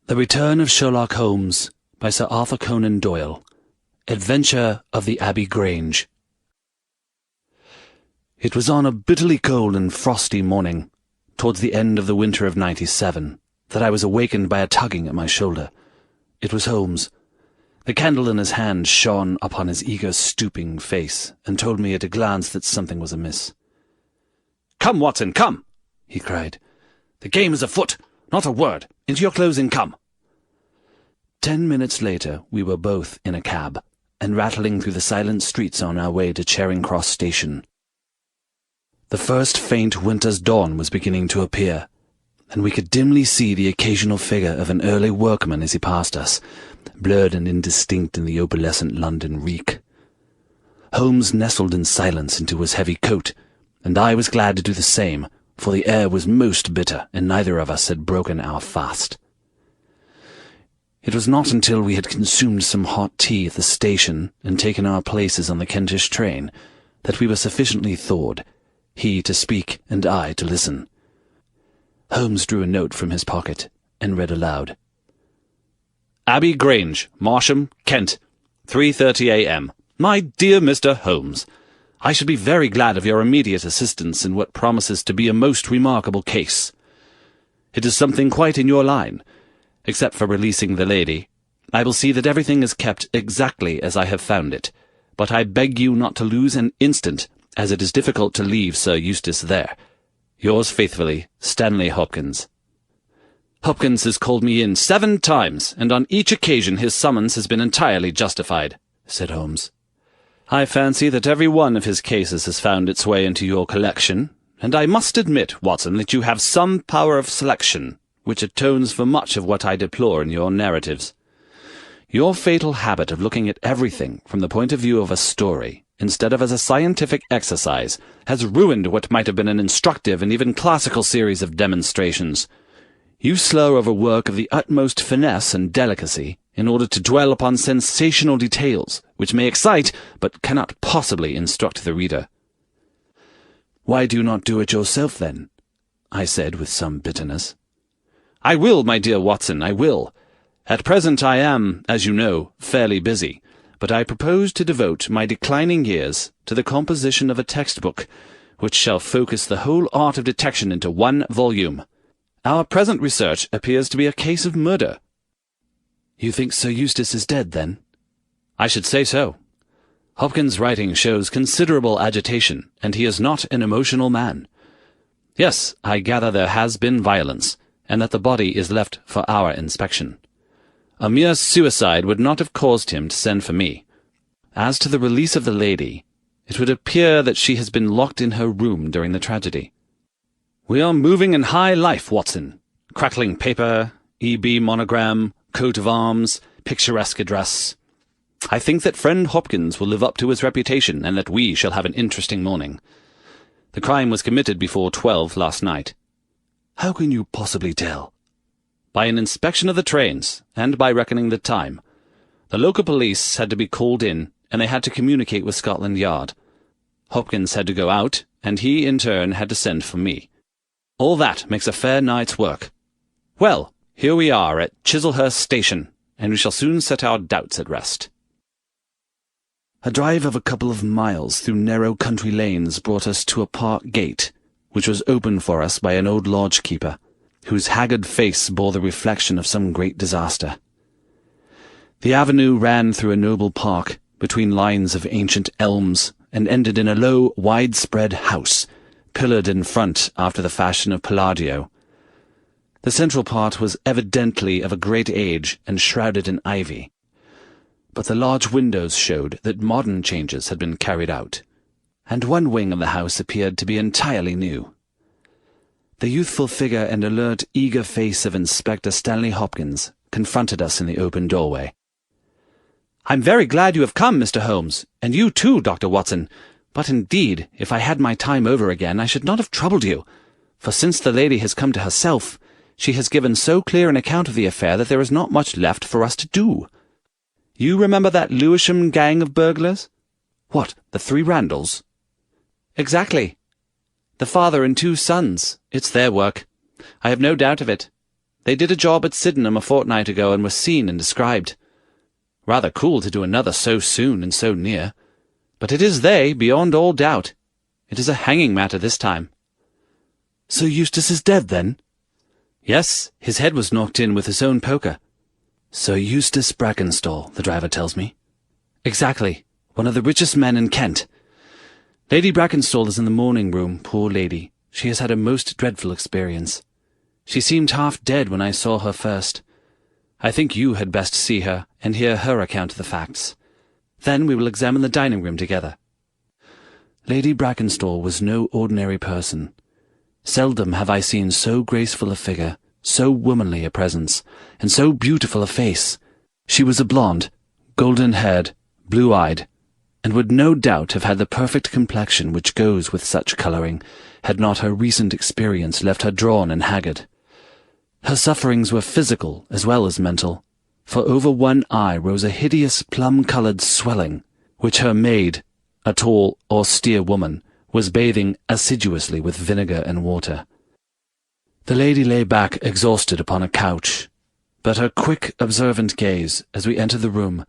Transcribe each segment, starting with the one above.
The Return of Sherlock Holmes by Sir Arthur Conan Doyle. Adventure of the Abbey Grange. It was on a bitterly cold and frosty morning, towards the end of the winter of '97, that I was awakened by a tugging at my shoulder. It was Holmes. The candle in his hand shone upon his eager, stooping face, and told me at a glance that something was amiss. "Come, Watson, come!" he cried. "The game is afoot. Not a word. Into your clothes and come." 10 minutes later we were both in a cab, and rattling through the silent streets on our way to Charing Cross Station. The first faint winter's dawn was beginning to appear, and we could dimly see the occasional figure of an early workman as he passed us, blurred and indistinct in the opalescent London reek. Holmes nestled in silence into his heavy coat, and I was glad to do the same, for the air was most bitter, and neither of us had broken our fast. It was not until we had consumed some hot tea at the station and taken our places on the Kentish train that we were sufficiently thawed, he to speak and I to listen. Holmes drew a note from his pocket and read aloud. "Abbey Grange, Marsham, Kent, 3:30 a.m. My dear Mr. Holmes, I should be very glad of your immediate assistance in what promises to be a most remarkable case. It is something quite in your line. Except for releasing the lady, I will see that everything is kept exactly as I have found it, but I beg you not to lose an instant, as it is difficult to leave Sir Eustace there. Yours faithfully, Stanley Hopkins." "Hopkins has called me in 7 times, and on each occasion his summons has been entirely justified," said Holmes. "I fancy that every one of his cases has found its way into your collection, and I must admit, Watson, that you have some power of selection, which atones for much of what I deplore in your narratives. Your fatal habit of looking at everything from the point of view of a story, instead of as a scientific exercise, has ruined what might have been an instructive and even classical series of demonstrations. You slur over work of the utmost finesse and delicacy, in order to dwell upon sensational details, which may excite, but cannot possibly instruct the reader." "Why do you not do it yourself, then?" I said with some bitterness. "I will, my dear Watson, I will. At present I am, as you know, fairly busy, but I propose to devote my declining years to the composition of a textbook, which shall focus the whole art of detection into one volume. Our present research appears to be a case of murder." "You think Sir Eustace is dead, then?" "I should say so. Hopkins' writing shows considerable agitation, and he is not an emotional man. Yes, I gather there has been violence, and that the body is left for our inspection. A mere suicide would not have caused him to send for me. As to the release of the lady, it would appear that she has been locked in her room during the tragedy. We are moving in high life, Watson. Crackling paper, E.B. monogram, coat of arms, picturesque address. I think that friend Hopkins will live up to his reputation, and that we shall have an interesting morning. The crime was committed before 12 last night." "How can you possibly tell?" "By an inspection of the trains, and by reckoning the time. The local police had to be called in, and they had to communicate with Scotland Yard. Hopkins had to go out, and he, in turn, had to send for me. All that makes a fair night's work. Well, here we are at Chislehurst Station, and we shall soon set our doubts at rest." A drive of a couple of miles through narrow country lanes brought us to a park gate, which was opened for us by an old lodge-keeper, whose haggard face bore the reflection of some great disaster. The avenue ran through a noble park, between lines of ancient elms, and ended in a low, widespread house, pillared in front after the fashion of Palladio. The central part was evidently of a great age and shrouded in ivy, but the large windows showed that modern changes had been carried out, and one wing of the house appeared to be entirely new. The youthful figure and alert, eager face of Inspector Stanley Hopkins confronted us in the open doorway. "I'm very glad you have come, Mr. Holmes, and you too, Dr. Watson, but indeed, if I had my time over again, I should not have troubled you, for since the lady has come to herself, she has given so clear an account of the affair that there is not much left for us to do. You remember that Lewisham gang of burglars?" "What, the 3 Randalls?" "Exactly. The father and 2 sons. It's their work. I have no doubt of it. They did a job at Sydenham a fortnight ago and were seen and described. Rather cool to do another so soon and so near. But it is they, beyond all doubt. It is a hanging matter this time." "Sir Eustace is dead, then?" "Yes, his head was knocked in with his own poker." "Sir Eustace Brackenstall, the driver tells me." "Exactly. One of the richest men in Kent. Lady Brackenstall is in the morning room, poor lady. She has had a most dreadful experience. She seemed half dead when I saw her first. I think you had best see her and hear her account of the facts. Then we will examine the dining room together." Lady Brackenstall was no ordinary person. Seldom have I seen so graceful a figure, so womanly a presence, and so beautiful a face. She was a blonde, golden-haired, blue-eyed, and would no doubt have had the perfect complexion which goes with such colouring, had not her recent experience left her drawn and haggard. Her sufferings were physical as well as mental, for over one eye rose a hideous plum-coloured swelling, which her maid, a tall, austere woman, was bathing assiduously with vinegar and water. The lady lay back exhausted upon a couch, but her quick, observant gaze, as we entered the room,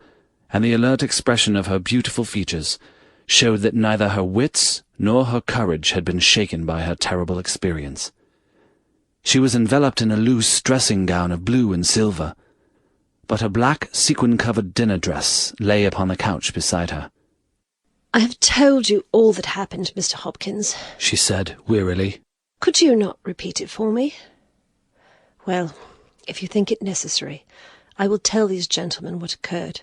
and the alert expression of her beautiful features, showed that neither her wits nor her courage had been shaken by her terrible experience. She was enveloped in a loose dressing gown of blue and silver, but a black sequin-covered dinner dress lay upon the couch beside her. "I have told you all that happened, Mr. Hopkins," she said wearily. "Could you not repeat it for me? Well, if you think it necessary, I will tell these gentlemen what occurred.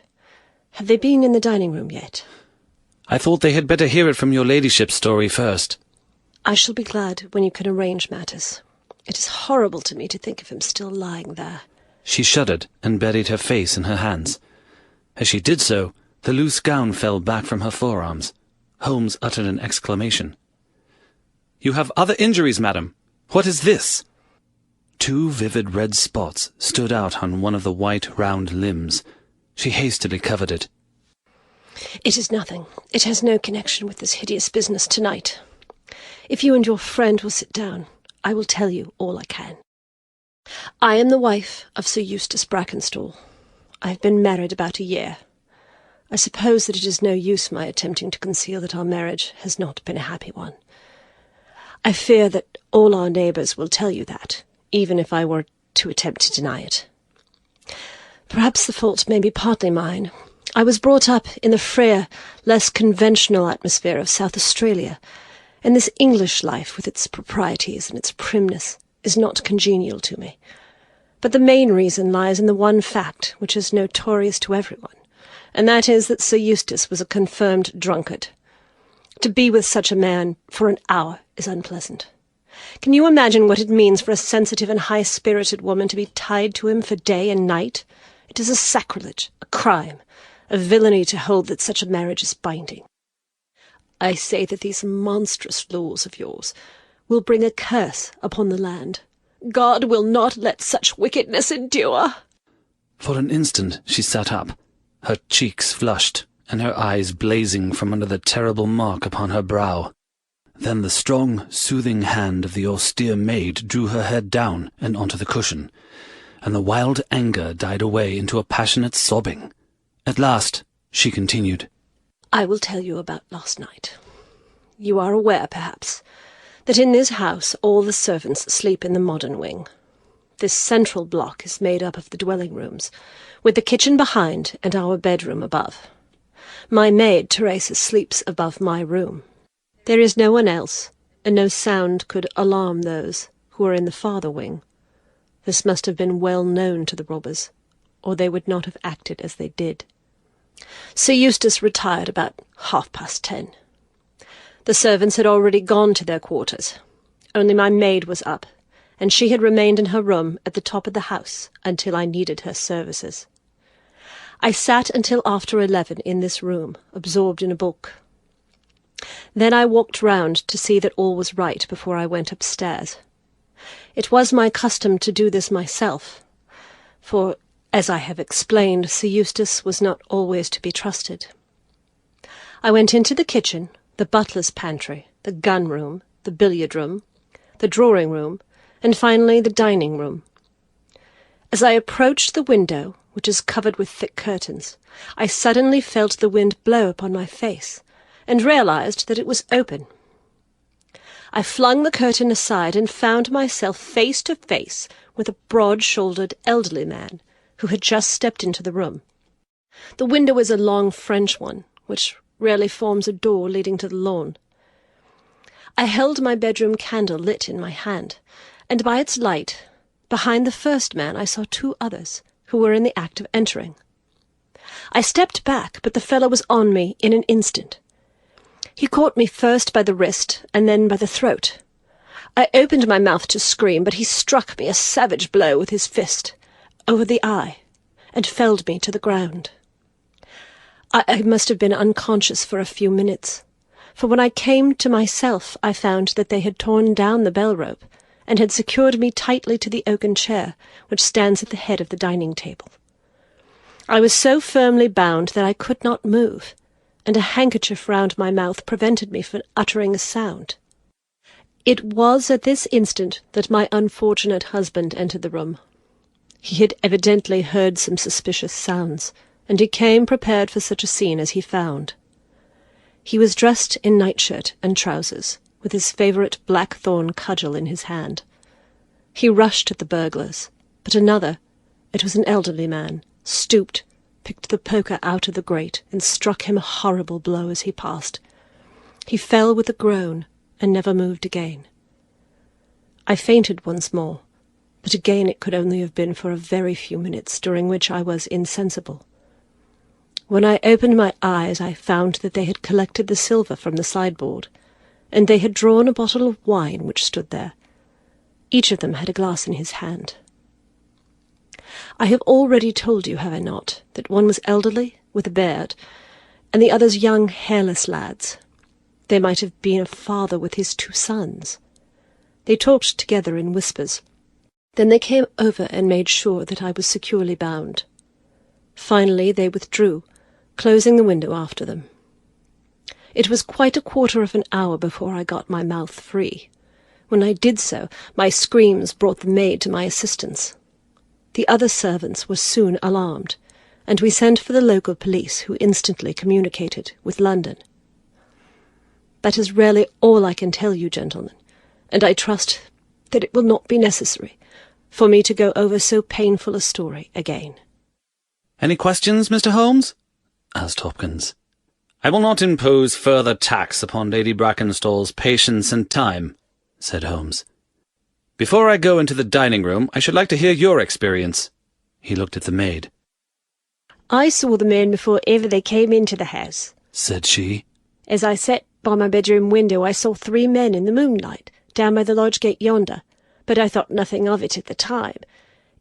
Have they been in the dining-room yet?" "I thought they had better hear it from your ladyship's story first." "I shall be glad when you can arrange matters. It is horrible to me to think of him still lying there." She shuddered and buried her face in her hands. As she did so, the loose gown fell back from her forearms. Holmes uttered an exclamation. "You have other injuries, madam. What is this?" 2 vivid red spots stood out on one of the white, round limbs. She hastily covered it. "It is nothing. It has no connection with this hideous business tonight. If you and your friend will sit down, I will tell you all I can. I am the wife of Sir Eustace Brackenstall. I have been married about a year. I suppose that it is no use my attempting to conceal that our marriage has not been a happy one. I fear that all our neighbours will tell you that, even if I were to attempt to deny it. Perhaps the fault may be partly mine. I was brought up in the freer, less conventional atmosphere of South Australia, and this English life, with its proprieties and its primness, is not congenial to me. But the main reason lies in the one fact which is notorious to everyone, and that is that Sir Eustace was a confirmed drunkard. To be with such a man for an hour is unpleasant. Can you imagine what it means for a sensitive and high-spirited woman to be tied to him for day and night? It is a sacrilege, a crime, a villainy to hold that such a marriage is binding. I say that these monstrous laws of yours will bring a curse upon the land. God will not let such wickedness endure." For an instant she sat up, her cheeks flushed, and her eyes blazing from under the terrible mark upon her brow. Then the strong, soothing hand of the austere maid drew her head down and onto the cushion, and the wild anger died away into a passionate sobbing. At last she continued, "I will tell you about last night. You are aware, perhaps, that in this house all the servants sleep in the modern wing. This central block is made up of the dwelling rooms, with the kitchen behind and our bedroom above. My maid, Teresa, sleeps above my room. There is no one else, and no sound could alarm those who are in the farther wing. This must have been well known to the robbers, or they would not have acted as they did. Sir Eustace retired about 10:30. The servants had already gone to their quarters. Only my maid was up, and she had remained in her room at the top of the house until I needed her services. I sat until after 11 in this room, absorbed in a book. Then I walked round to see that all was right before I went upstairs. It was my custom to do this myself, for, as I have explained, Sir Eustace was not always to be trusted. I went into the kitchen, the butler's pantry, the gun-room, the billiard-room, the drawing-room, and finally the dining-room. As I approached the window, which is covered with thick curtains, I suddenly felt the wind blow upon my face, and realized that it was open. I flung the curtain aside and found myself face to face with a broad-shouldered elderly man who had just stepped into the room. The window is a long French one, which rarely forms a door leading to the lawn. I held my bedroom candle lit in my hand, and by its light, behind the first man, I saw two others, who were in the act of entering. I stepped back, but the fellow was on me in an instant. He caught me first by the wrist, and then by the throat. I opened my mouth to scream, but he struck me a savage blow with his fist, over the eye, and felled me to the ground. I must have been unconscious for a few minutes, for when I came to myself I found that they had torn down the bell rope, and had secured me tightly to the oaken chair which stands at the head of the dining table. I was so firmly bound that I could not move, and a handkerchief round my mouth prevented me from uttering a sound. It was at this instant that my unfortunate husband entered the room. He had evidently heard some suspicious sounds, and he came prepared for such a scene as he found. He was dressed in nightshirt and trousers, with his favourite blackthorn cudgel in his hand. He rushed at the burglars, but another, it was an elderly man, stooped, picked the poker out of the grate, and struck him a horrible blow as he passed. He fell with a groan, and never moved again. I fainted once more, but again it could only have been for a very few minutes, during which I was insensible. When I opened my eyes I found that they had collected the silver from the sideboard, and they had drawn a bottle of wine which stood there. Each of them had a glass in his hand. I have already told you, have I not, that one was elderly, with a beard, and the others young, hairless lads. They might have been a father with his two sons. They talked together in whispers. Then they came over and made sure that I was securely bound. Finally they withdrew, closing the window after them. It was quite a quarter of an hour before I got my mouth free. When I did so, my screams brought the maid to my assistance. The other servants were soon alarmed, and we sent for the local police, who instantly communicated with London. That is really all I can tell you, gentlemen, and I trust that it will not be necessary for me to go over so painful a story again. "Any questions, Mr. Holmes?" asked Hopkins. "I will not impose further tax upon Lady Brackenstall's patience and time," said Holmes. "Before I go into the dining-room, I should like to hear your experience." He looked at the maid. "I saw the men before ever they came into the house," said she. "As I sat by my bedroom window I saw 3 men in the moonlight, down by the lodge gate yonder, but I thought nothing of it at the time.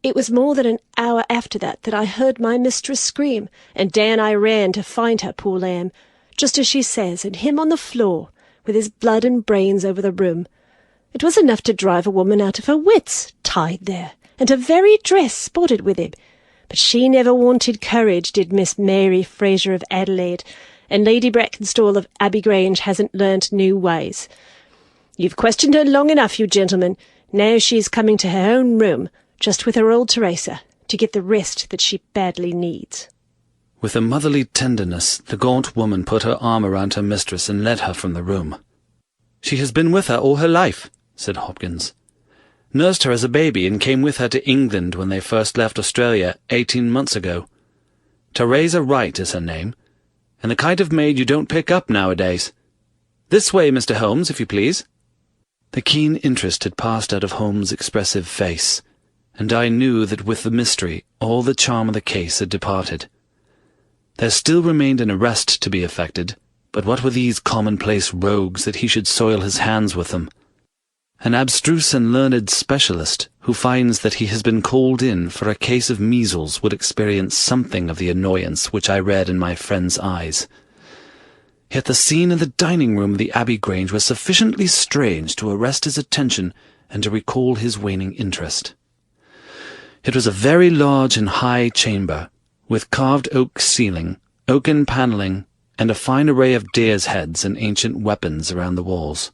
It was more than an hour after that I heard my mistress scream, and down I ran to find her, poor lamb, just as she says, and him on the floor, with his blood and brains over the room. It was enough to drive a woman out of her wits, tied there, and her very dress spotted with him. But she never wanted courage, did Miss Mary Fraser of Adelaide, and Lady Brackenstall of Abbey Grange hasn't learnt new ways. You've questioned her long enough, you gentlemen. Now she is coming to her own room, just with her old Teresa, to get the rest that she badly needs." With a motherly tenderness, the gaunt woman put her arm around her mistress and led her from the room. "She has been with her all her life," said Hopkins. "Nursed her as a baby and came with her to England when they first left Australia 18 months ago. Teresa Wright is her name, and the kind of maid you don't pick up nowadays. This way, Mr. Holmes, if you please." The keen interest had passed out of Holmes' expressive face, and I knew that with the mystery all the charm of the case had departed. There still remained an arrest to be effected, but what were these commonplace rogues that he should soil his hands with them? An abstruse and learned specialist who finds that he has been called in for a case of measles would experience something of the annoyance which I read in my friend's eyes. Yet the scene in the dining-room of the Abbey Grange was sufficiently strange to arrest his attention and to recall his waning interest. It was a very large and high chamber, with carved oak ceiling, oaken panelling, and a fine array of deer's heads and ancient weapons around the walls.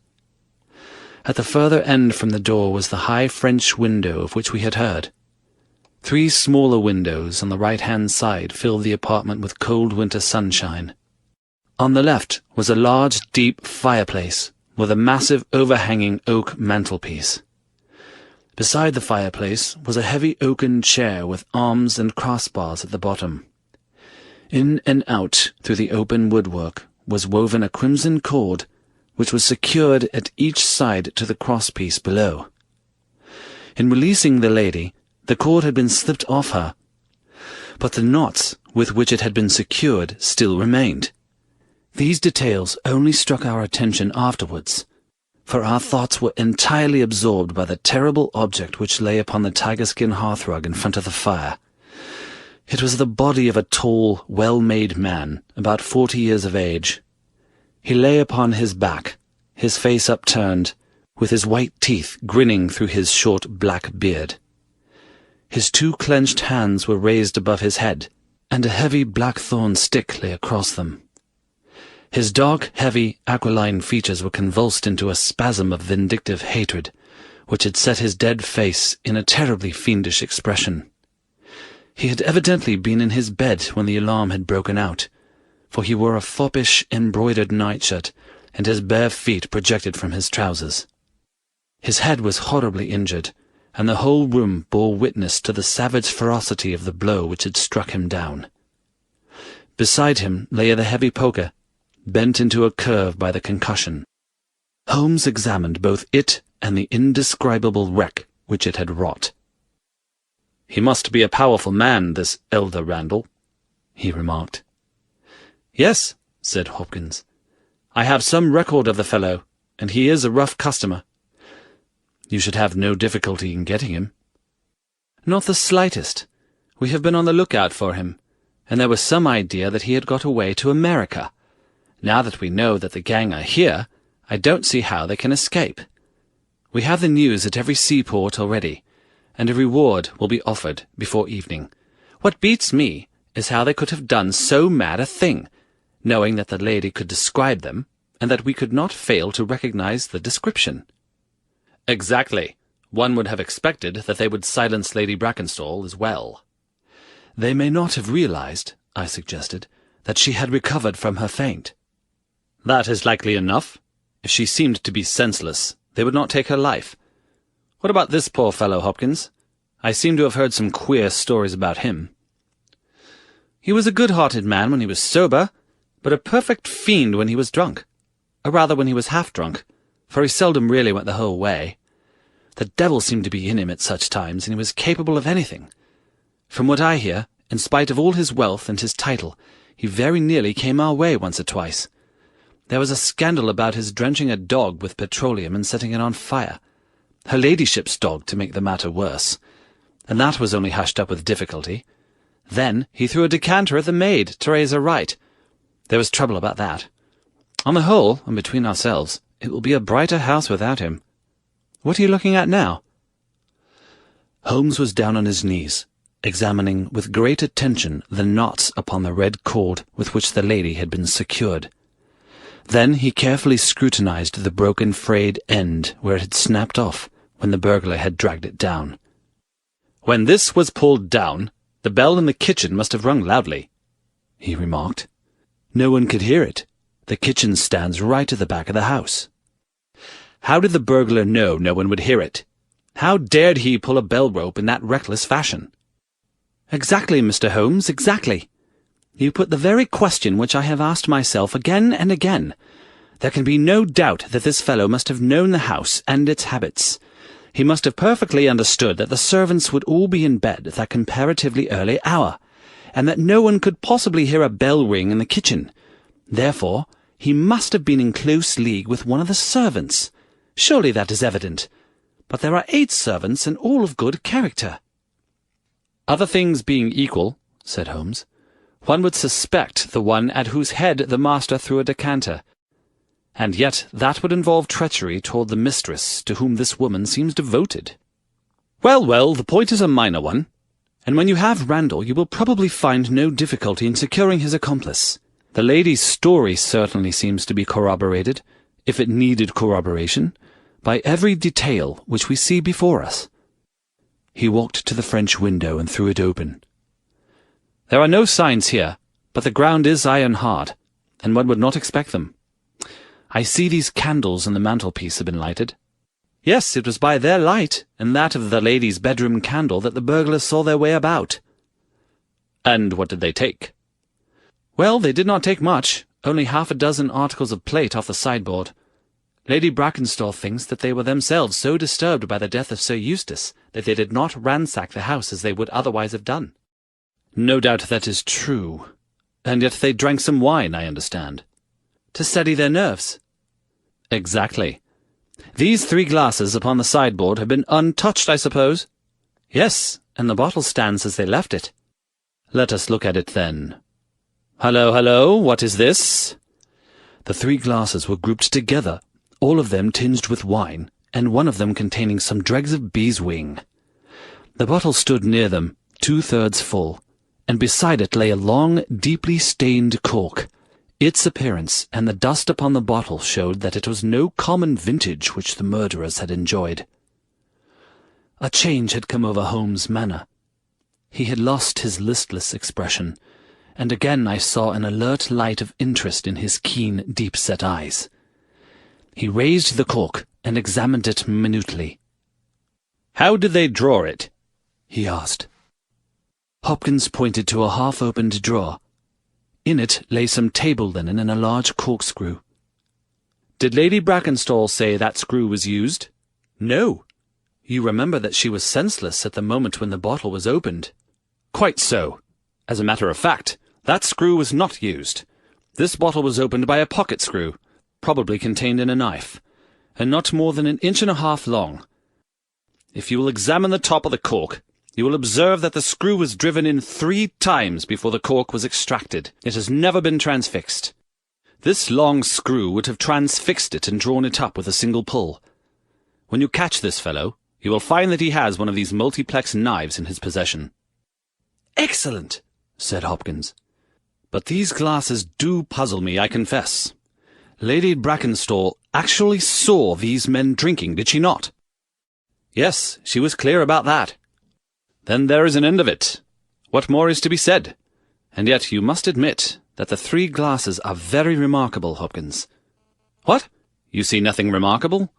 At the further end from the door was the high French window of which we had heard. 3 smaller windows on the right-hand side filled the apartment with cold winter sunshine. On the left was a large, deep fireplace with a massive overhanging oak mantelpiece. Beside the fireplace was a heavy oaken chair with arms and crossbars at the bottom. In and out through the open woodwork was woven a crimson cord, which was secured at each side to the crosspiece below. In releasing the lady, the cord had been slipped off her, but the knots with which it had been secured still remained. These details only struck our attention afterwards, for our thoughts were entirely absorbed by the terrible object which lay upon the tiger-skin hearthrug in front of the fire. It was the body of a tall, well-made man, about 40 years of age. He lay upon his back, his face upturned, with his white teeth grinning through his short black beard. His 2 clenched hands were raised above his head, and a heavy blackthorn stick lay across them. His dark, heavy, aquiline features were convulsed into a spasm of vindictive hatred, which had set his dead face in a terribly fiendish expression. He had evidently been in his bed when the alarm had broken out, for he wore a foppish, embroidered nightshirt, and his bare feet projected from his trousers. His head was horribly injured, and the whole room bore witness to the savage ferocity of the blow which had struck him down. Beside him lay the heavy poker, bent into a curve by the concussion. Holmes examined both it and the indescribable wreck which it had wrought. "He must be a powerful man, this elder Randall," he remarked. "Yes," said Hopkins. "I have some record of the fellow, and he is a rough customer." "You should have no difficulty in getting him." "Not the slightest. We have been on the lookout for him, and there was some idea that he had got away to America. Now that we know that the gang are here, I don't see how they can escape. We have the news at every seaport already, and a reward will be offered before evening. What beats me is how they could have done so mad a thing, knowing that the lady could describe them, and that we could not fail to recognize the description." "Exactly. One would have expected that they would silence Lady Brackenstall as well." "They may not have realized," I suggested, "that she had recovered from her faint." "That is likely enough. If she seemed to be senseless, they would not take her life. What about this poor fellow, Hopkins? I seem to have heard some queer stories about him." "He was a good-hearted man when he was sober, but a perfect fiend when he was drunk. Or rather when he was half-drunk, for he seldom really went the whole way. The devil seemed to be in him at such times, and he was capable of anything. From what I hear, in spite of all his wealth and his title, he very nearly came our way once or twice. There was a scandal about his drenching a dog with petroleum and setting it on fire. Her ladyship's dog, to make the matter worse. And that was only hushed up with difficulty. Then he threw a decanter at the maid to raise her right. There was trouble about that. On the whole, and between ourselves, it will be a brighter house without him. What are you looking at now?" Holmes was down on his knees, examining with great attention the knots upon the red cord with which the lady had been secured. Then he carefully scrutinized the broken frayed end where it had snapped off when the burglar had dragged it down. "When this was pulled down, the bell in the kitchen must have rung loudly," he remarked. "No one could hear it. The kitchen stands right at the back of the house." "How did the burglar know no one would hear it? How dared he pull a bell rope in that reckless fashion?" "Exactly, Mr. Holmes, exactly. You put the very question which I have asked myself again and again. There can be no doubt that this fellow must have known the house and its habits. He must have perfectly understood that the servants would all be in bed at that comparatively early hour, and that no one could possibly hear a bell ring in the kitchen. Therefore, he must have been in close league with one of the servants. Surely that is evident. But there are 8 servants, and all of good character." "Other things being equal," said Holmes, "one would suspect the one at whose head the master threw a decanter. And yet that would involve treachery toward the mistress, to whom this woman seems devoted." "Well, well, the point is a minor one, and when you have Randall you will probably find no difficulty in securing his accomplice. The lady's story certainly seems to be corroborated, if it needed corroboration, by every detail which we see before us." He walked to the French window and threw it open. "There are no signs here, but the ground is iron hard, and one would not expect them. I see these candles on the mantelpiece have been lighted. Yes, it was by their light and that of the lady's bedroom candle that the burglars saw their way about." "And what did they take?" "Well, they did not take much, only half a dozen articles of plate off the sideboard. Lady Brackenstall thinks that they were themselves so disturbed by the death of Sir Eustace that they did not ransack the house as they would otherwise have done." "No doubt that is true. And yet they drank some wine, I understand." "To steady their nerves." "Exactly. These 3 glasses upon the sideboard have been untouched, I suppose?" "Yes, and the bottle stands as they left it." "Let us look at it, then. Hello, hello, what is this?" The 3 glasses were grouped together, all of them tinged with wine, and one of them containing some dregs of beeswing. The bottle stood near them, 2/3 full, and beside it lay a long, deeply stained cork. Its appearance and the dust upon the bottle showed that it was no common vintage which the murderers had enjoyed. A change had come over Holmes' manner. He had lost his listless expression, and again I saw an alert light of interest in his keen, deep-set eyes. He raised the cork and examined it minutely. "How did they draw it?" he asked. Hopkins pointed to a half-opened drawer. In it lay some table linen and a large corkscrew. "Did Lady Brackenstall say that screw was used?" "No. You remember that she was senseless at the moment when the bottle was opened." "Quite so. As a matter of fact, that screw was not used. This bottle was opened by a pocket screw, probably contained in a knife, and not more than 1.5 inches long. If you will examine the top of the cork, you will observe that the screw was driven in 3 times before the cork was extracted. It has never been transfixed. This long screw would have transfixed it and drawn it up with a single pull. When you catch this fellow, you will find that he has one of these multiplex knives in his possession." "Excellent," said Hopkins. "But these glasses do puzzle me, I confess. Lady Brackenstall actually saw these men drinking, did she not?" "Yes, she was clear about that." "Then there is an end of it. What more is to be said? And yet you must admit that the 3 glasses are very remarkable, Hopkins." "What? You see nothing remarkable?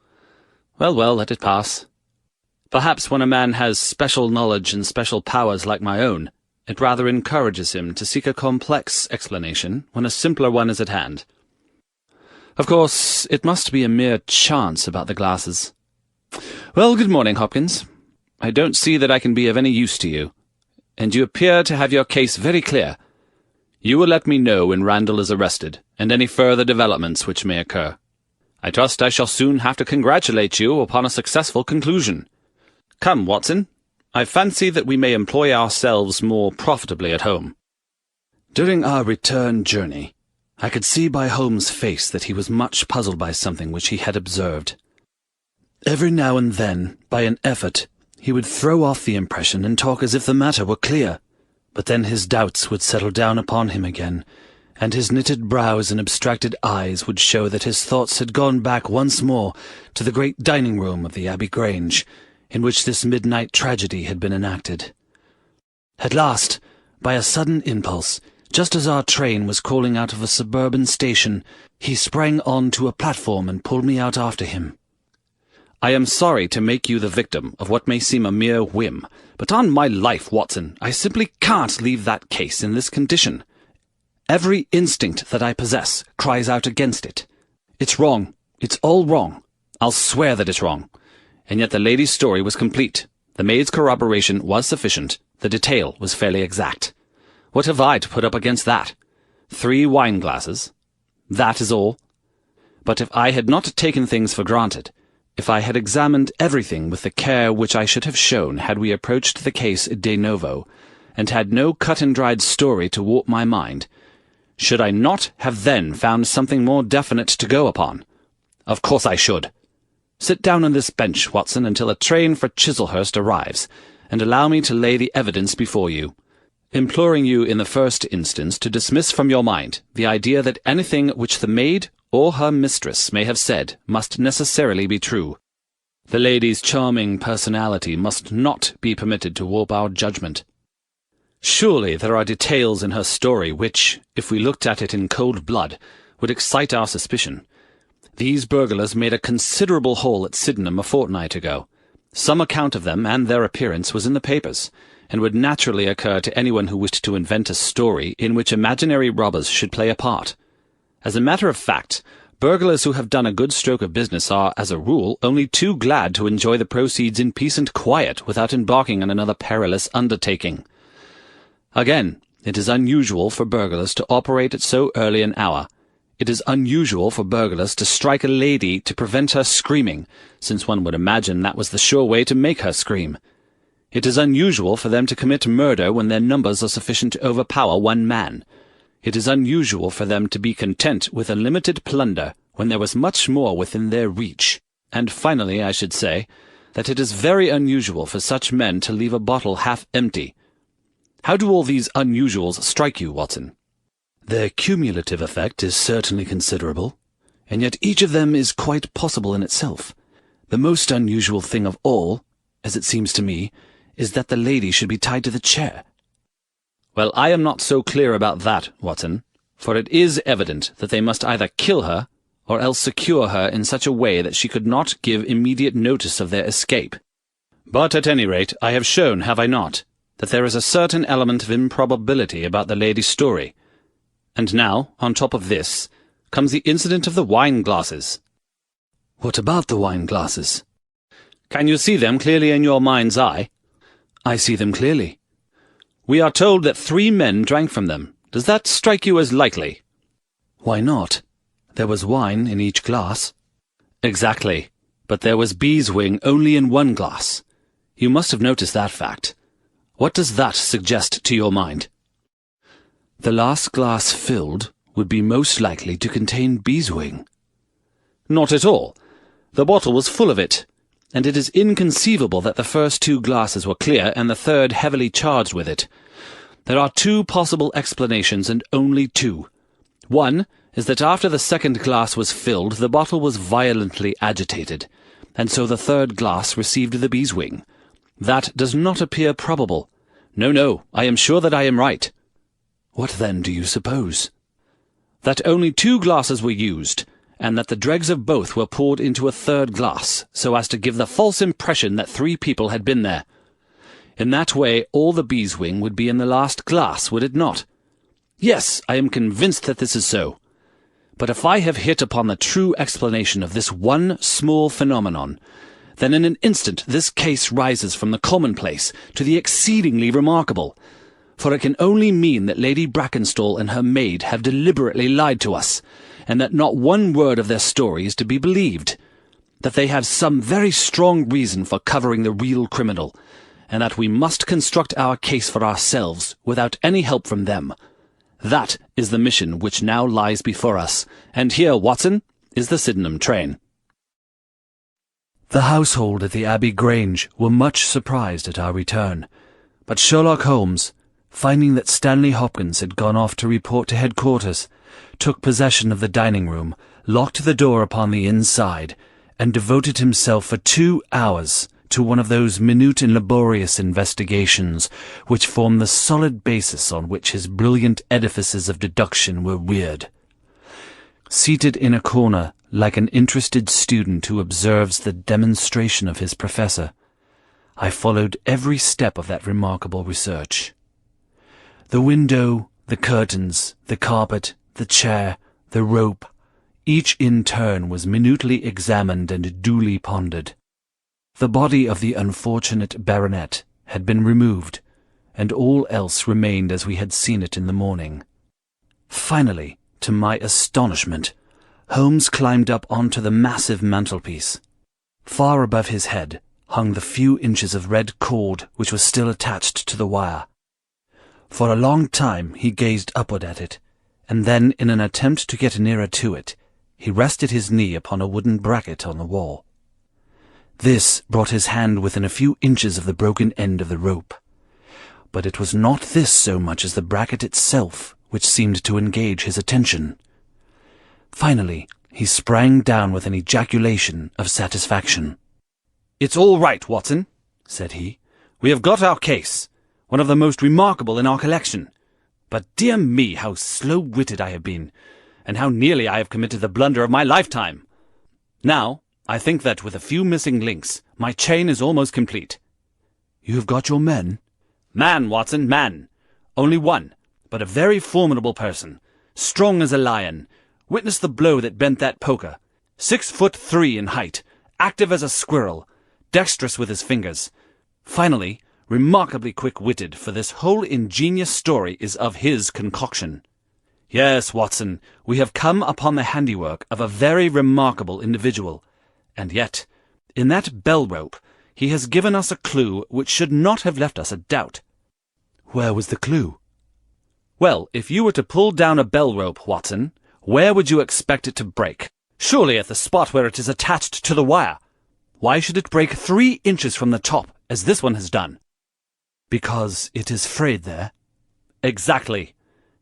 Well, well, let it pass. Perhaps when a man has special knowledge and special powers like my own, it rather encourages him to seek a complex explanation when a simpler one is at hand. Of course, it must be a mere chance about the glasses. Well, good morning, Hopkins. I don't see that I can be of any use to you, and you appear to have your case very clear. You will let me know when Randall is arrested, and any further developments which may occur. I trust I shall soon have to congratulate you upon a successful conclusion. Come, Watson, I fancy that we may employ ourselves more profitably at home." During our return journey, I could see by Holmes' face that he was much puzzled by something which he had observed. Every now and then, by an effort, he would throw off the impression and talk as if the matter were clear, but then his doubts would settle down upon him again, and his knitted brows and abstracted eyes would show that his thoughts had gone back once more to the great dining-room of the Abbey Grange, in which this midnight tragedy had been enacted. At last, by a sudden impulse, just as our train was calling out of a suburban station, he sprang on to a platform and pulled me out after him. "I am sorry to make you the victim of what may seem a mere whim, but on my life, Watson, I simply can't leave that case in this condition. Every instinct that I possess cries out against it. It's wrong. It's all wrong. I'll swear that it's wrong. And yet the lady's story was complete. The maid's corroboration was sufficient. The detail was fairly exact. What have I to put up against that? 3 wine-glasses. That is all. But if I had not taken things for granted, if I had examined everything with the care which I should have shown had we approached the case de novo, and had no cut-and-dried story to warp my mind, should I not have then found something more definite to go upon? Of course I should. Sit down on this bench, Watson, until a train for Chislehurst arrives, and allow me to lay the evidence before you, imploring you in the first instance to dismiss from your mind the idea that anything which the maid or her mistress may have said must necessarily be true. The lady's charming personality must not be permitted to warp our judgment. Surely there are details in her story which, if we looked at it in cold blood, would excite our suspicion. These burglars made a considerable haul at Sydenham a fortnight ago. Some account of them and their appearance was in the papers, and would naturally occur to anyone who wished to invent a story in which imaginary robbers should play a part. As a matter of fact, burglars who have done a good stroke of business are, as a rule, only too glad to enjoy the proceeds in peace and quiet without embarking on another perilous undertaking. Again, it is unusual for burglars to operate at so early an hour. It is unusual for burglars to strike a lady to prevent her screaming, since one would imagine that was the sure way to make her scream. It is unusual for them to commit murder when their numbers are sufficient to overpower one man. It is unusual for them to be content with a limited plunder when there was much more within their reach. And finally, I should say, that it is very unusual for such men to leave a bottle half empty. How do all these unusuals strike you, Watson? Their cumulative effect is certainly considerable, and yet each of them is quite possible in itself. The most unusual thing of all, as it seems to me, is that the lady should be tied to the chair. Well, I am not so clear about that, Watson, for it is evident that they must either kill her, or else secure her in such a way that she could not give immediate notice of their escape. But at any rate, I have shown, have I not, that there is a certain element of improbability about the lady's story. And now, on top of this, comes the incident of the wine-glasses. What about the wine-glasses? Can you see them clearly in your mind's eye? I see them clearly. We are told that 3 men drank from them. Does that strike you as likely? Why not? There was wine in each glass. Exactly, but there was beeswing only in one glass. You must have noticed that fact. What does that suggest to your mind? The last glass filled would be most likely to contain beeswing. Not at all. The bottle was full of it, and it is inconceivable that the first 2 glasses were clear and the third heavily charged with it. There are 2 possible explanations, and only 2. One is that after the second glass was filled, the bottle was violently agitated, and so the third glass received the beeswing. That does not appear probable. No, I am sure that I am right. What then do you suppose? That only 2 glasses were used, and that the dregs of both were poured into a third glass, so as to give the false impression that 3 people had been there. In that way all the beeswing would be in the last glass, would it not? Yes, I am convinced that this is so. But if I have hit upon the true explanation of this one small phenomenon, then in an instant this case rises from the commonplace to the exceedingly remarkable, for it can only mean that Lady Brackenstall and her maid have deliberately lied to us, and that not one word of their story is to be believed, that they have some very strong reason for covering the real criminal, and that we must construct our case for ourselves without any help from them. That is the mission which now lies before us, and here, Watson, is the Sydenham train. The household at the Abbey Grange were much surprised at our return, but Sherlock Holmes, finding that Stanley Hopkins had gone off to report to headquarters, took possession of the dining-room, locked the door upon the inside, and devoted himself for 2 hours to one of those minute and laborious investigations which form the solid basis on which his brilliant edifices of deduction were reared. Seated in a corner, like an interested student who observes the demonstration of his professor, I followed every step of that remarkable research. The window, the curtains, the carpet, the chair, the rope, each in turn was minutely examined and duly pondered. The body of the unfortunate baronet had been removed, and all else remained as we had seen it in the morning. Finally, to my astonishment, Holmes climbed up onto the massive mantelpiece. Far above his head hung the few inches of red cord which was still attached to the wire. For a long time he gazed upward at it, and then, in an attempt to get nearer to it, he rested his knee upon a wooden bracket on the wall. This brought his hand within a few inches of the broken end of the rope. But it was not this so much as the bracket itself which seemed to engage his attention. Finally, he sprang down with an ejaculation of satisfaction. "It's all right, Watson," said he. "We have got our case, one of the most remarkable in our collection. But dear me, how slow-witted I have been, and how nearly I have committed the blunder of my lifetime. Now, I think that with a few missing links, my chain is almost complete." "You have got your men?" "Man, Watson, man. Only one, but a very formidable person, strong as a lion. Witness the blow that bent that poker. 6'3" in height, active as a squirrel, dexterous with his fingers. Finally, remarkably quick-witted, for this whole ingenious story is of his concoction. Yes, Watson, we have come upon the handiwork of a very remarkable individual, and yet, in that bell-rope, he has given us a clue which should not have left us a doubt." "Where was the clue?" "Well, if you were to pull down a bell-rope, Watson, where would you expect it to break? Surely at the spot where it is attached to the wire. Why should it break 3 inches from the top, as this one has done?" "Because it is frayed there." "Exactly.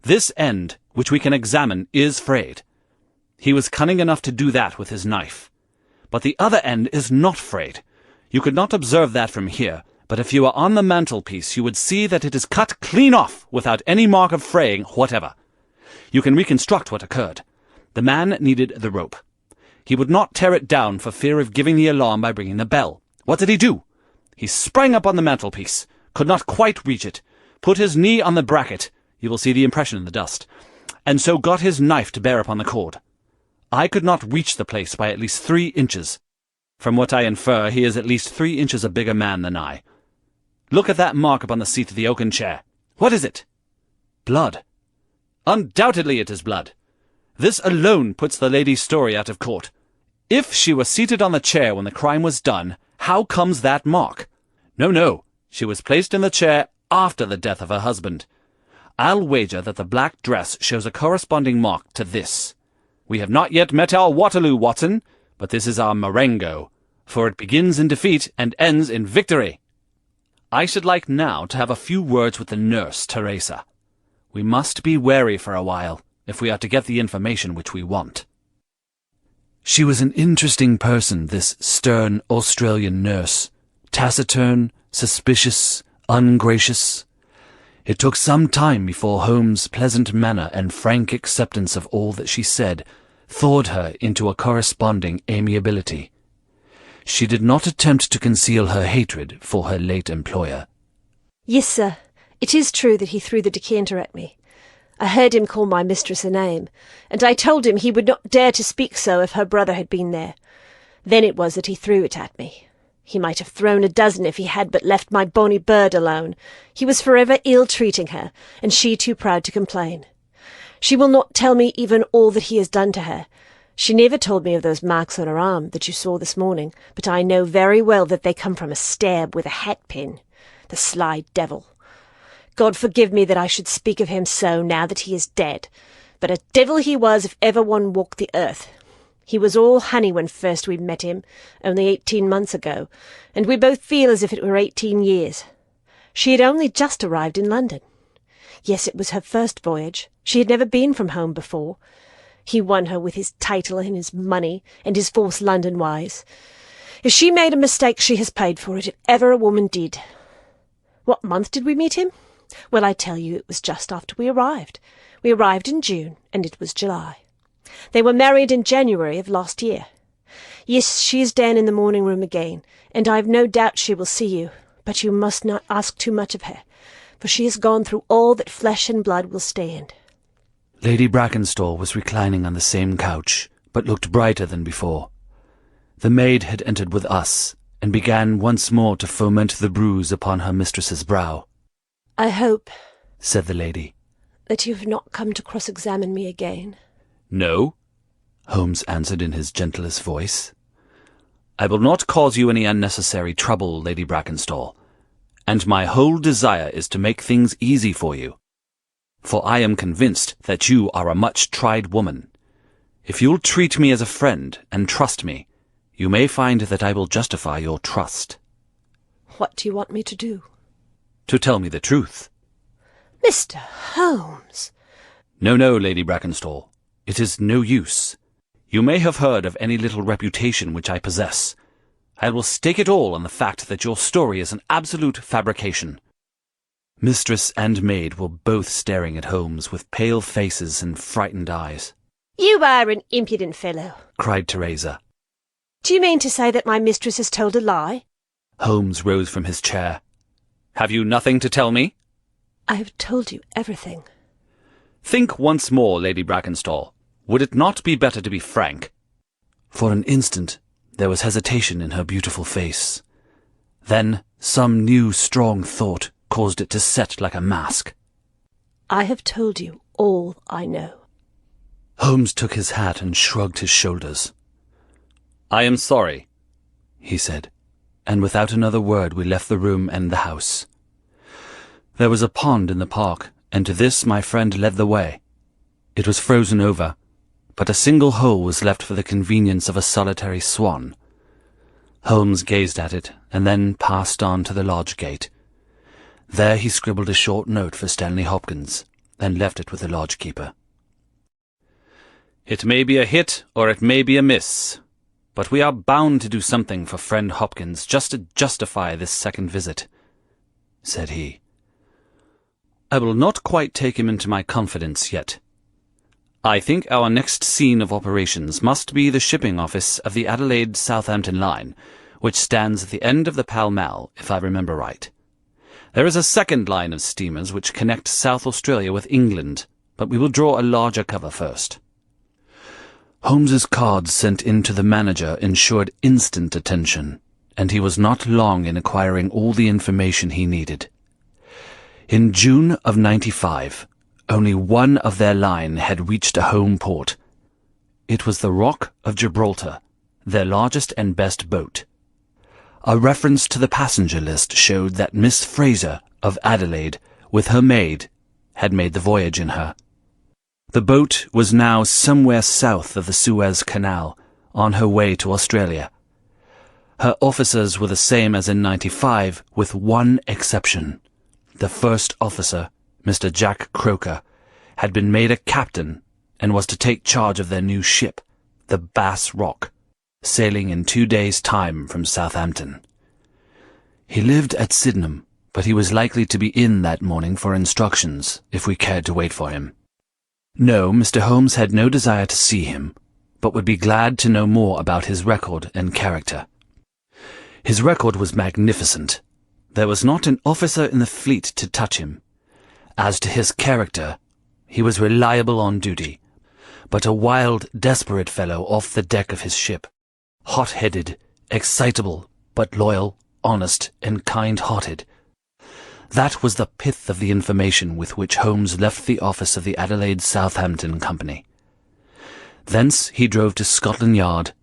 This end, which we can examine, is frayed. He was cunning enough to do that with his knife. But the other end is not frayed. You could not observe that from here, but if you were on the mantelpiece you would see that it is cut clean off without any mark of fraying whatever. You can reconstruct what occurred. The man needed the rope. He would not tear it down for fear of giving the alarm by ringing the bell. What did he do? He sprang up on the mantelpiece, could not quite reach it, put his knee on the bracket, you will see the impression in the dust, and so got his knife to bear upon the cord. I could not reach the place by at least 3 inches. From what I infer, he is at least 3 inches a bigger man than I. Look at that mark upon the seat of the oaken chair. What is it?" "Blood." "Undoubtedly it is blood. This alone puts the lady's story out of court. If she was seated on the chair when the crime was done, how comes that mark? No, she was placed in the chair after the death of her husband. I'll wager that the black dress shows a corresponding mark to this. We have not yet met our Waterloo, Watson, but this is our Marengo, for it begins in defeat and ends in victory. I should like now to have a few words with the nurse, Teresa. We must be wary for a while, if we are to get the information which we want." She was an interesting person, this stern Australian nurse. Taciturn, suspicious, ungracious. It took some time before Holmes' pleasant manner and frank acceptance of all that she said thawed her into a corresponding amiability. She did not attempt to conceal her hatred for her late employer. "Yes, sir. It is true that he threw the decanter at me. I heard him call my mistress a name, and I told him he would not dare to speak so if her brother had been there. Then it was that he threw it at me. He might have thrown a dozen if he had but left my bonny bird alone. He was forever ill-treating her, and she too proud to complain. She will not tell me even all that he has done to her. She never told me of those marks on her arm that you saw this morning, but I know very well that they come from a stab with a hat-pin. The sly devil! God forgive me that I should speak of him so now that he is dead, but a devil he was if ever one walked the earth. He was all honey when first we met him, only 18 months ago, and we both feel as if it were 18 years. She had only just arrived in London. Yes, it was her first voyage. She had never been from home before. He won her with his title and his money and his false London ways. If she made a mistake, she has paid for it, if ever a woman did. What month did we meet him? Well, I tell you, it was just after we arrived. We arrived in June, and it was July. They were married in January of last year. Yes, she is down in the morning room again, and I've no doubt she will see you, but you must not ask too much of her, for she has gone through all that flesh and blood will stand." Lady Brackenstall was reclining on the same couch, but looked brighter than before. The maid had entered with us, and began once more to foment the bruise upon her mistress's brow. "I hope," said the lady, "that you have not come to cross-examine me again." "No," Holmes answered in his gentlest voice. "I will not cause you any unnecessary trouble, Lady Brackenstall, and my whole desire is to make things easy for you, for I am convinced that you are a much-tried woman. If you'll treat me as a friend and trust me, you may find that I will justify your trust." "What do you want me to do?" "To tell me the truth." "Mr. Holmes!" No, Lady Brackenstall. It is no use. You may have heard of any little reputation which I possess. I will stake it all on the fact that your story is an absolute fabrication." Mistress and maid were both staring at Holmes with pale faces and frightened eyes. "You are an impudent fellow," cried Teresa. "Do you mean to say that my mistress has told a lie?" Holmes rose from his chair. "Have you nothing to tell me?" "I have told you everything." "Think once more, Lady Brackenstall. Would it not be better to be frank?" For an instant there was hesitation in her beautiful face. Then some new strong thought caused it to set like a mask. "I have told you all I know." Holmes took his hat and shrugged his shoulders. "I am sorry," he said, and without another word we left the room and the house. There was a pond in the park, and to this my friend led the way. It was frozen over, but a single hole was left for the convenience of a solitary swan. Holmes gazed at it, and then passed on to the lodge gate. There he scribbled a short note for Stanley Hopkins, and left it with the lodge-keeper. "It may be a hit, or it may be a miss, but we are bound to do something for friend Hopkins just to justify this second visit," said he. "I will not quite take him into my confidence yet. I think our next scene of operations must be the shipping office of the Adelaide-Southampton line, which stands at the end of the Pall Mall, if I remember right. There is a second line of steamers which connect South Australia with England, but we will draw a larger cover first." Holmes's cards sent in to the manager ensured instant attention, and he was not long in acquiring all the information he needed. In June of '95, only one of their line had reached a home port. It was the Rock of Gibraltar, their largest and best boat. A reference to the passenger list showed that Miss Fraser of Adelaide, with her maid, had made the voyage in her. The boat was now somewhere south of the Suez Canal, on her way to Australia. Her officers were the same as in '95, with one exception. The first officer, Mr. Jack Croker, had been made a captain and was to take charge of their new ship, the Bass Rock, sailing in 2 days' time from Southampton. He lived at Sydenham, but he was likely to be in that morning for instructions, if we cared to wait for him. No, Mr. Holmes had no desire to see him, but would be glad to know more about his record and character. His record was magnificent. There was not an officer in the fleet to touch him. As to his character, he was reliable on duty, but a wild, desperate fellow off the deck of his ship, hot-headed, excitable, but loyal, honest, and kind-hearted. That was the pith of the information with which Holmes left the office of the Adelaide-Southampton Company. Thence he drove to Scotland Yard,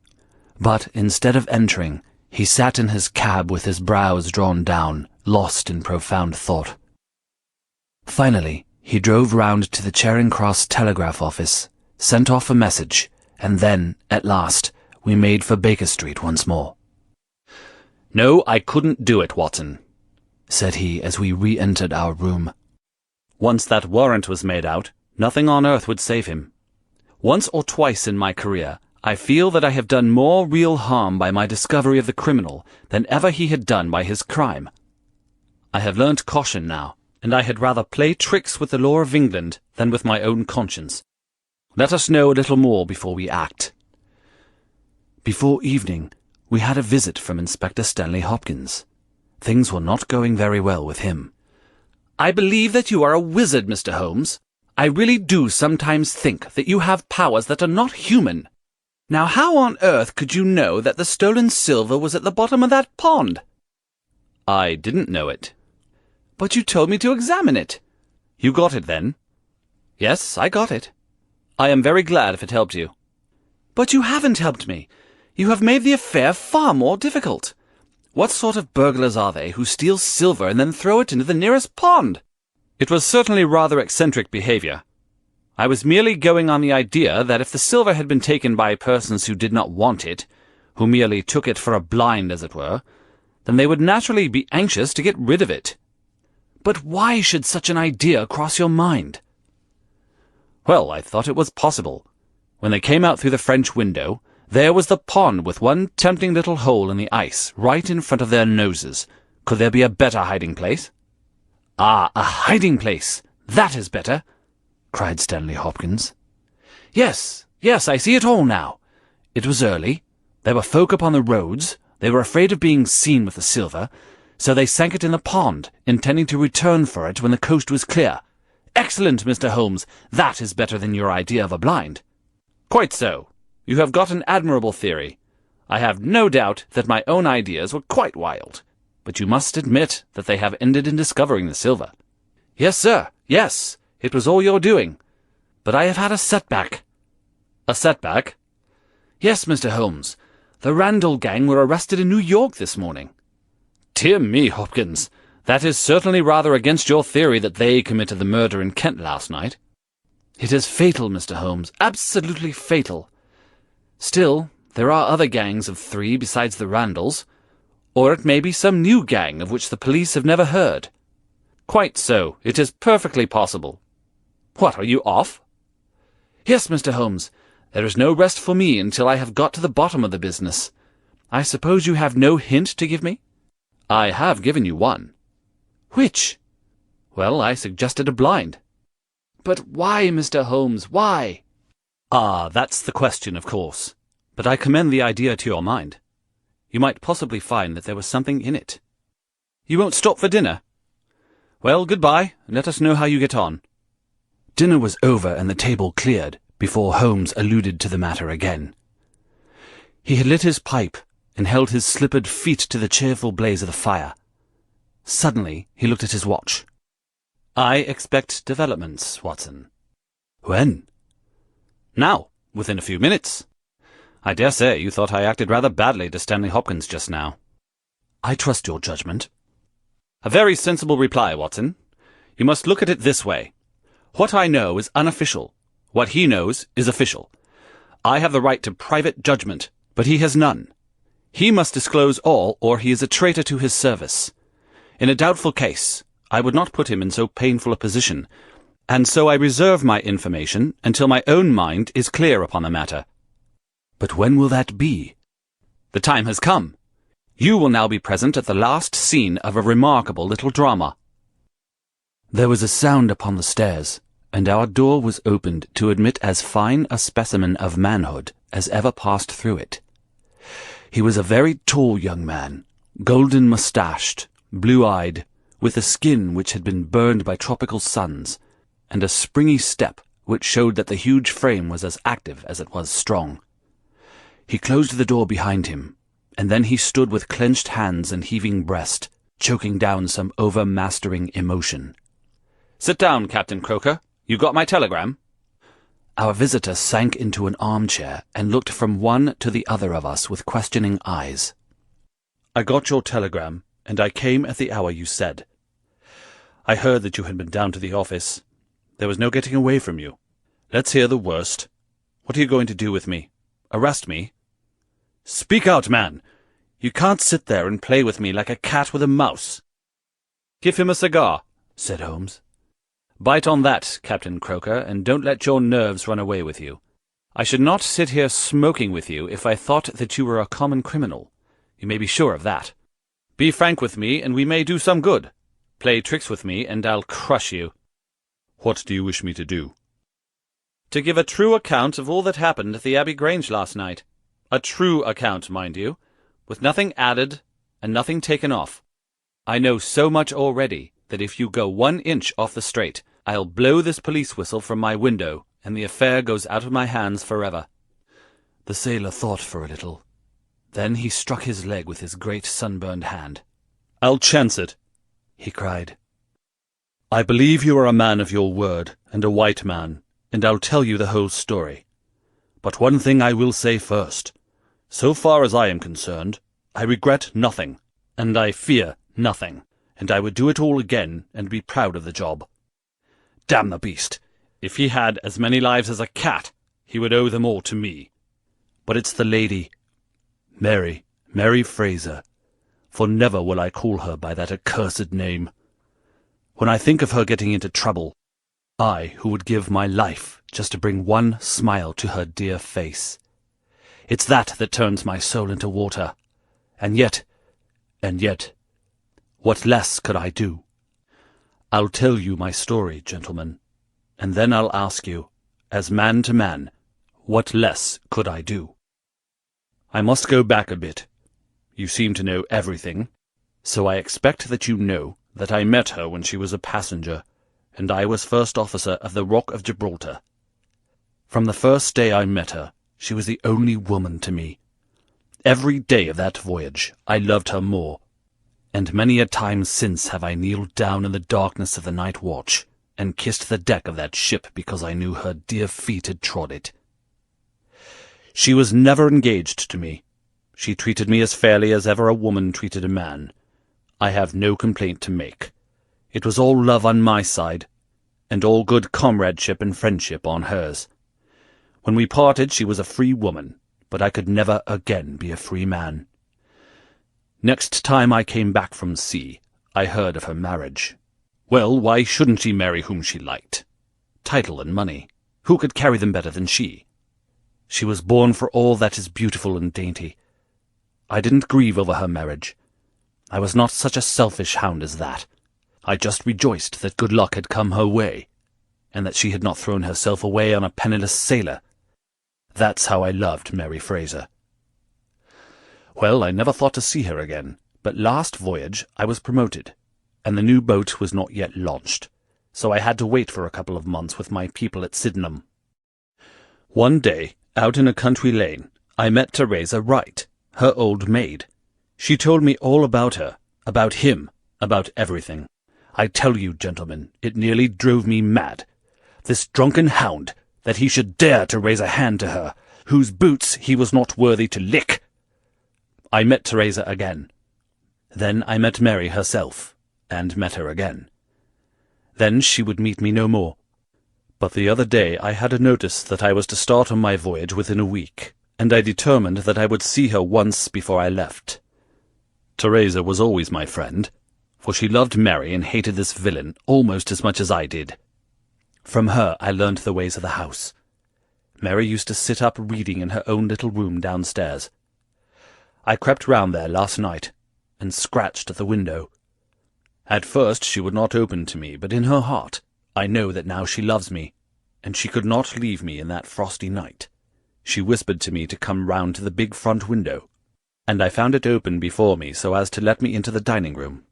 but instead of entering, he sat in his cab with his brows drawn down, lost in profound thought. Finally, he drove round to the Charing Cross telegraph office, sent off a message, and then, at last, we made for Baker Street once more. "No, I couldn't do it, Watson," said he as we re-entered our room. "Once that warrant was made out, nothing on earth would save him. Once or twice in my career, I feel that I have done more real harm by my discovery of the criminal than ever he had done by his crime. I have learnt caution now, and I had rather play tricks with the law of England than with my own conscience. Let us know a little more before we act." Before evening, we had a visit from Inspector Stanley Hopkins. Things were not going very well with him. "I believe that you are a wizard, Mr. Holmes. I really do sometimes think that you have powers that are not human. Now how on earth could you know that the stolen silver was at the bottom of that pond?" "I didn't know it." "But you told me to examine it." "You got it, then?" "Yes, I got it." "I am very glad if it helped you." "But you haven't helped me. You have made the affair far more difficult. What sort of burglars are they who steal silver and then throw it into the nearest pond?" "It was certainly rather eccentric behavior. I was merely going on the idea that if the silver had been taken by persons who did not want it, who merely took it for a blind, as it were, then they would naturally be anxious to get rid of it." "But why should such an idea cross your mind?" "Well, I thought it was possible. When they came out through the French window, There was the pond with one tempting little hole in the ice right in front of their noses. Could there be a better hiding place? Ah, a hiding place! That is better! Cried Stanley Hopkins. Yes, I see it all now. It was early. There were folk upon the roads. They were afraid of being seen with the silver, so they sank it in the pond, intending to return for it when the coast was clear. Excellent, Mr. Holmes. That is better than your idea of a blind. Quite so. You have got an admirable theory. I have no doubt that my own ideas were quite wild, but you must admit that they have ended in discovering the silver. Yes, sir, yes, it was all your doing. But I have had a setback. A setback? Yes, Mr. Holmes. The Randall gang were arrested in New York this morning. Dear me, Hopkins, that is certainly rather against your theory that they committed the murder in Kent last night. It is fatal, Mr. Holmes, absolutely fatal. Still, there are other gangs of 3 besides the Randalls, or it may be some new gang of which the police have never heard. Quite so, it is perfectly possible. What, are you off? Yes, Mr. Holmes. There is no rest for me until I have got to the bottom of the business. I suppose you have no hint to give me? I have given you one. Which? Well, I suggested a blind. But why, Mr. Holmes, why? Ah, that's the question, of course. But I commend the idea to your mind. You might possibly find that there was something in it. You won't stop for dinner? Well, goodbye, and let us know how you get on. Dinner was over and the table cleared before Holmes alluded to the matter again. He had lit his pipe and held his slippered feet to the cheerful blaze of the fire. Suddenly he looked at his watch. I expect developments, Watson. When? Now, within a few minutes. I dare say you thought I acted rather badly to Stanley Hopkins just now. I trust your judgment. A very sensible reply, Watson. You must look at it this way. What I know is unofficial. What he knows is official. I have the right to private judgment, but he has none. He must disclose all, or he is a traitor to his service. In a doubtful case, I would not put him in so painful a position, and so I reserve my information until my own mind is clear upon the matter. But when will that be? The time has come. You will now be present at the last scene of a remarkable little drama. There was a sound upon the stairs, and our door was opened to admit as fine a specimen of manhood as ever passed through it. He was a very tall young man, golden-moustached, blue-eyed, with a skin which had been burned by tropical suns, and a springy step which showed that the huge frame was as active as it was strong. He closed the door behind him, and then he stood with clenched hands and heaving breast, choking down some overmastering emotion. "Sit down, Captain Croker. You got my telegram?" Our visitor sank into an armchair and looked from one to the other of us with questioning eyes. "I got your telegram, and I came at the hour you said. I heard that you had been down to the office. There was no getting away from you. Let's hear the worst. What are you going to do with me? Arrest me? Speak out, man! You can't sit there and play with me like a cat with a mouse." "Give him a cigar," said Holmes. "Bite on that, Captain Croker, and don't let your nerves run away with you. I should not sit here smoking with you if I thought that you were a common criminal. You may be sure of that. Be frank with me, and we may do some good. Play tricks with me, and I'll crush you." "What do you wish me to do?" "To give a true account of all that happened at the Abbey Grange last night. A true account, mind you, with nothing added and nothing taken off. I know so much already that if you go 1 inch off the straight, I'll blow this police whistle from my window, and the affair goes out of my hands forever." The sailor thought for a little. Then he struck his leg with his great sunburned hand. "I'll chance it," he cried. "I believe you are a man of your word, and a white man, and I'll tell you the whole story. But one thing I will say first. So far as I am concerned, I regret nothing, and I fear nothing, and I would do it all again and be proud of the job. Damn the beast! If he had as many lives as a cat, he would owe them all to me. But it's the lady, Mary Fraser, for never will I call her by that accursed name. When I think of her getting into trouble, I, who would give my life just to bring one smile to her dear face, It's that turns my soul into water. And yet, what less could I do? I'll tell you my story, gentlemen, and then I'll ask you, as man to man, what less could I do? I must go back a bit. You seem to know everything, so I expect that you know that I met her when she was a passenger, and I was first officer of the Rock of Gibraltar. From the first day I met her, she was the only woman to me. Every day of that voyage I loved her more, and many a time since have I kneeled down in the darkness of the night watch, and kissed the deck of that ship because I knew her dear feet had trod it. She was never engaged to me. She treated me as fairly as ever a woman treated a man. I have no complaint to make. It was all love on my side, and all good comradeship and friendship on hers. When we parted she was a free woman, but I could never again be a free man. Next time I came back from sea, I heard of her marriage. Well, why shouldn't she marry whom she liked? Title and money. Who could carry them better than she? She was born for all that is beautiful and dainty. I didn't grieve over her marriage. I was not such a selfish hound as that. I just rejoiced that good luck had come her way, and that she had not thrown herself away on a penniless sailor. That's how I loved Mary Fraser. Well, I never thought to see her again, but last voyage I was promoted, and the new boat was not yet launched, so I had to wait for a couple of months with my people at Sydenham. One day, out in a country lane, I met Teresa Wright, her old maid. She told me all about her, about him, about everything. I tell you, gentlemen, it nearly drove me mad. This drunken hound, that he should dare to raise a hand to her, whose boots he was not worthy to lick. I met Teresa again. Then I met Mary herself, and met her again. Then she would meet me no more. But the other day I had a notice that I was to start on my voyage within a week, and I determined that I would see her once before I left. Teresa was always my friend, for she loved Mary and hated this villain almost as much as I did. From her I learned the ways of the house. Mary used to sit up reading in her own little room downstairs. I crept round there last night, and scratched at the window. At first she would not open to me, but in her heart I know that now she loves me, and she could not leave me in that frosty night. She whispered to me to come round to the big front window, and I found it open before me so as to let me into the dining-room.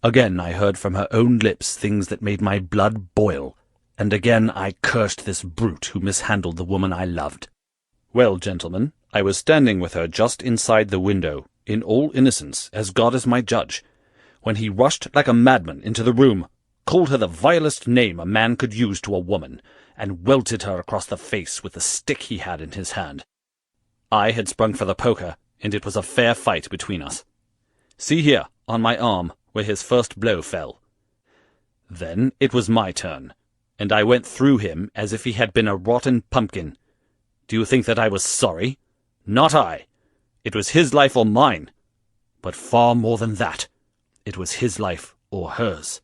Again I heard from her own lips things that made my blood boil, and again I cursed this brute who mishandled the woman I loved. Well, gentlemen, I was standing with her just inside the window, in all innocence, as God is my judge, when he rushed like a madman into the room, called her the vilest name a man could use to a woman, and welted her across the face with the stick he had in his hand. I had sprung for the poker, and it was a fair fight between us. See here, on my arm, where his first blow fell. Then it was my turn, and I went through him as if he had been a rotten pumpkin. Do you think that I was sorry? Not I. It was his life or mine. But far more than that. It was his life or hers.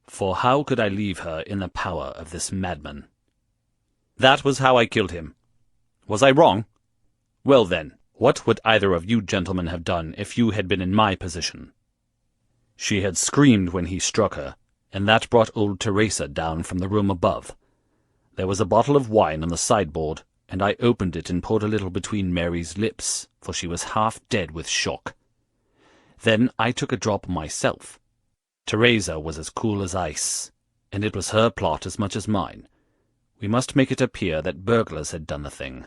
For how could I leave her in the power of this madman? That was how I killed him. Was I wrong? Well then, what would either of you gentlemen have done if you had been in my position? She had screamed when he struck her, and that brought old Teresa down from the room above. There was a bottle of wine on the sideboard, and I opened it and poured a little between Mary's lips, for she was half dead with shock. Then I took a drop myself. Teresa was as cool as ice, and it was her plot as much as mine. We must make it appear that burglars had done the thing.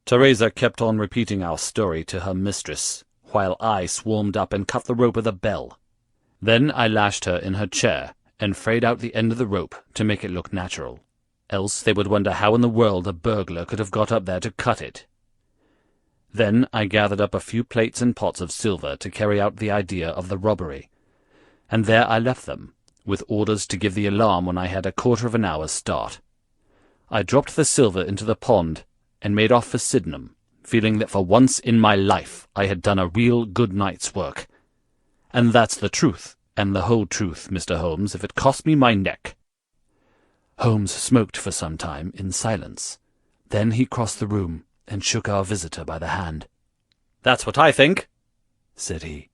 Teresa kept on repeating our story to her mistress, while I swarmed up and cut the rope of the bell. Then I lashed her in her chair, and frayed out the end of the rope to make it look natural. Else they would wonder how in the world a burglar could have got up there to cut it. Then I gathered up a few plates and pots of silver to carry out the idea of the robbery, and there I left them, with orders to give the alarm when I had a quarter of an hour's start. I dropped the silver into the pond, and made off for Sydenham, feeling that for once in my life I had done a real good night's work. And that's the truth, and the whole truth, Mr. Holmes, if it cost me my neck. Holmes smoked for some time in silence. Then he crossed the room, and shook our visitor by the hand. "That's what I think," said he.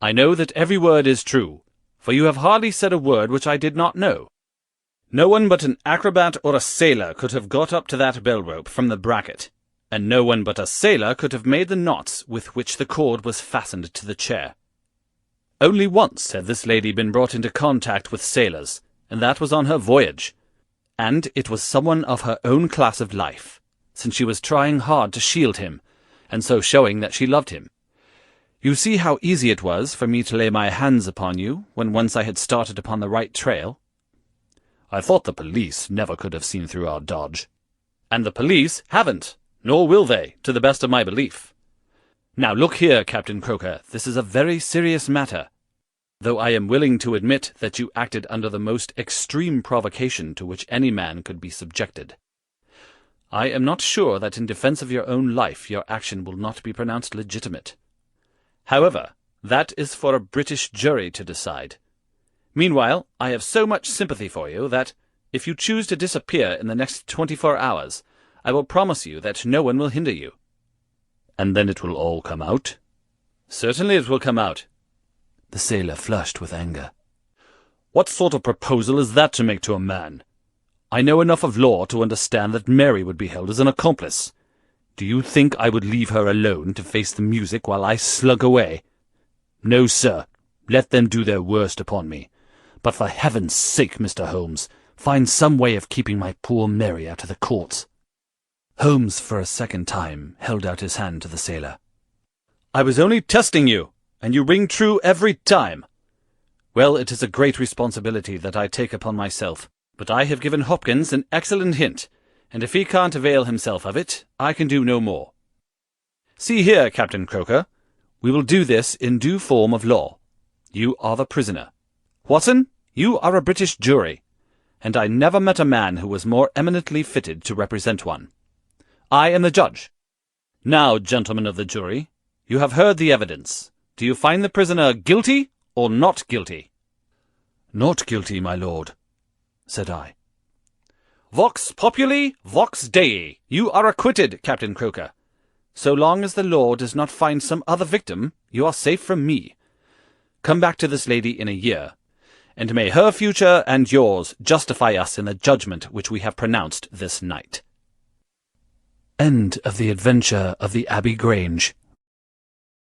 "I know that every word is true, for you have hardly said a word which I did not know. No one but an acrobat or a sailor could have got up to that bell-rope from the bracket, and no one but a sailor could have made the knots with which the cord was fastened to the chair. Only once had this lady been brought into contact with sailors, and that was on her voyage, and it was someone of her own class of life, since she was trying hard to shield him, and so showing that she loved him. You see how easy it was for me to lay my hands upon you, when once I had started upon the right trail. I thought the police never could have seen through our dodge. And the police haven't, nor will they, to the best of my belief. Now look here, Captain Croker, this is a very serious matter, though I am willing to admit that you acted under the most extreme provocation to which any man could be subjected. I am not sure that in defence of your own life your action will not be pronounced legitimate. However, that is for a British jury to decide. Meanwhile, I have so much sympathy for you that, if you choose to disappear in the next 24 hours, I will promise you that no one will hinder you." "And then it will all come out?" "Certainly it will come out." The sailor flushed with anger. "What sort of proposal is that to make to a man? I know enough of law to understand that Mary would be held as an accomplice. Do you think I would leave her alone to face the music while I slunk away? No, sir. Let them do their worst upon me. But for heaven's sake, Mr. Holmes, find some way of keeping my poor Mary out of the courts." Holmes, for a second time, held out his hand to the sailor. "I was only testing you, and you ring true every time. Well, it is a great responsibility that I take upon myself, but I have given Hopkins an excellent hint, and if he can't avail himself of it, I can do no more. See here, Captain Croker, we will do this in due form of law. You are the prisoner. Watson, you are a British jury, and I never met a man who was more eminently fitted to represent one. I am the judge. Now, gentlemen of the jury, you have heard the evidence. Do you find the prisoner guilty or not guilty?" "Not guilty, my lord," said I. "Vox populi, vox Dei. You are acquitted, Captain Croker. So long as the law does not find some other victim, you are safe from me. Come back to this lady in a year, and may her future and yours justify us in the judgment which we have pronounced this night." End of the adventure of the Abbey Grange.